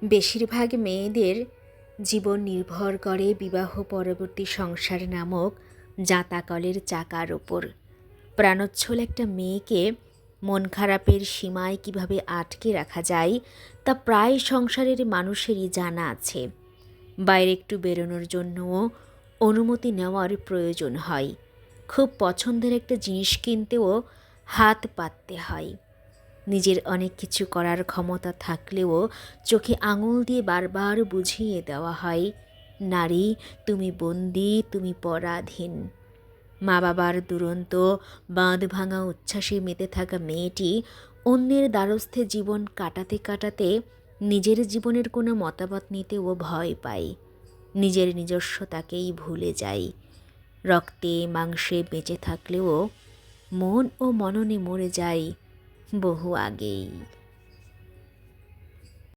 বেশিরভাগ মেয়েদের জীবন নির্ভর করে বিবাহ পরবর্তী সংসার নামক জাঁতাকলের চাকার ওপর। প্রাণোচ্ছল একটা মেয়েকে মন খারাপের সীমায় কিভাবে আটকে রাখা যায় তা প্রায় সংসারের মানুষেরই জানা আছে। বাইরে একটু বেরোনোর জন্যও অনুমতি নেওয়ার প্রয়োজন হয়। খুব পছন্দের একটা জিনিস কিনতেও হাত পাততে হয়। নিজের অনেক কিছু করার ক্ষমতা থাকলেও চোখে আঙুল দিয়ে বারবার বুঝিয়ে দেওয়া হয়, নারী তুমি বন্দী, তুমি পরাধীন। মা বাবার দুরন্ত বাঁধ ভাঙা উচ্ছ্বাসে মেতে থাকা মেয়েটি অন্যের দ্বারস্থে জীবন কাটাতে কাটাতে নিজের জীবনের কোনো মতামত নিতেও ভয় পায়। নিজের নিজস্বতাকেই ভুলে যায়। রক্তে মাংসে বেঁচে থাকলেও মন ও মননে মরে যায় বহু আগেই।